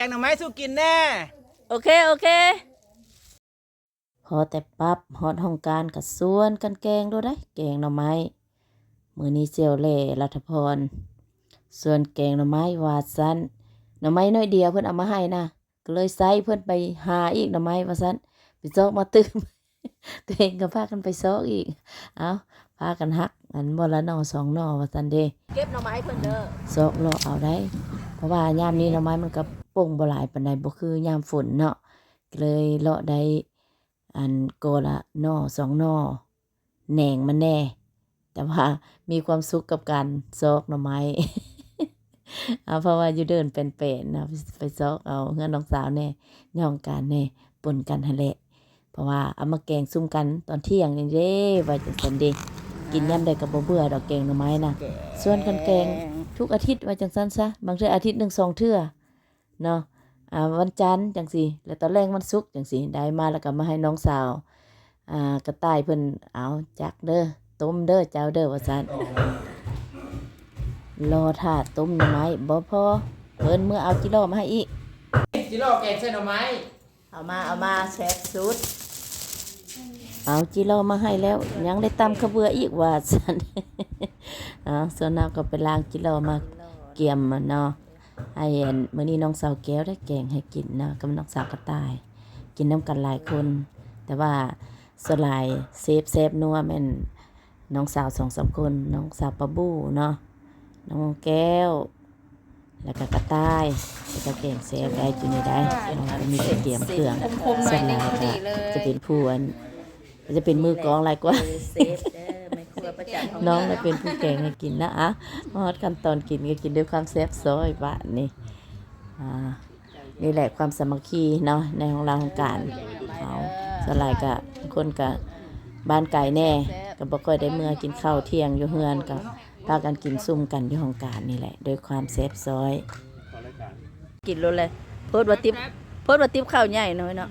งหน่อไม้สู้กินแน่ โอเคพอแต่ปั๊บฮอดห้องการกับสวนกันแกงดูได้แกงหน่อไม้มื้อนี้เจียวเล่รัฐพรส่วนแกงหน่อไม้วาซันหน่อไม้น้อยเดียวเพิ่นเอามาให้นะก็เลยใส่เพิ่นไปหาอีกหน่อไม้ว่าซั่นไปซอกมาตื่ม ตัวเองก็พากันไปซอกอีกเอาพากันหักอันบ่ละหน่อสองหน่อว่าซั่นเด้เก็บหน่อไม้เพิ่นเด้อซอกเลาะเอาได้เพราะว่ายามนี้หน่อไม้มันก็ป่งบ่หลายปานใดบ่คือยามฝนเนาะก็เลยเลาะได้อันโกละหน่อสองหน่อแหน่งมันแน่แต่ว่ามีความสุขกับการซอกหน่อไม้ เพราะว่าอยู่เดินเป็นๆนะไปซอกเอาเงินน้องสาวแน่ย่องการแน่ปนกันหั่นแหละเพราะว่าเอามาแกงซุ่มกันตอนเที่ยงนี่เด้ว่าจังซั่นเด้กินยามใดก็บ่เบื่อดอกแกงหน่อไม้นะส่วนกันแกงทุกอาทิตย์ว่าจังซั่นซะบางเทื่ออาทิตย์หนึ่ง2เทื่อเนาะวันจันทร์จังซี่แล้วตอนแรกวันศุกร์จังซี่ได้มาแล้วก็มาให้น้องสาวกระต่ายเพิ่นเอาจักเด้อต้มเด้อเจ้าเด้อว่าซั่นรอท่าต้มหน่อไม้บ่พอเพิ่นมื้อเอาจิโร่มาให้อีก จิโร่แกงเส้นหน่อไม้ เอามาแซ่บสุดเอาจิโร่มาให้แล้วยังได้ตำข้าวเบื่ออีกว่าซั่น ส่วนน้าก็ไปล้างจิโร่มาเกี่ยมมันเนาะให้มื้อนี้น้องสาวแก้วได้แกงให้กินนะกับน้องสาวกระต่าย กินน้ำกันหลายคน แต่ว่าสลายเซฟนัวแม่นน้องสาว2-3คนน้องสาวปะบูเนาะน้องแก้วแล้วก็กระต่ายแล้วก็แกงเซฟได้อยู่นี่ได้มีแต่เตรียมเครื่องสลายก็จะเป็นผู้จะเป็นมือกลองอะไรกว่า น้องจะเป็นผู้แกงให้กินนะฮอดขั้นตอนกินก็กินด้วยความแซ่บซ้อยบ้านนี่นี่แหละความสามัคคีเนาะในของเราของการเอาสลายกับคนกับบ้านไก่แน่ก็บ่ค่อยได้เมื่อกินข้าวเที่ยงอยู่เฮือนก็พากันกินซุ่มกันอยู่ของการนี่แหละด้วยความแซ่บซ้อยกินรสเลยโพดว่าติ๊บข้าวใหญ่น้อยเนาะ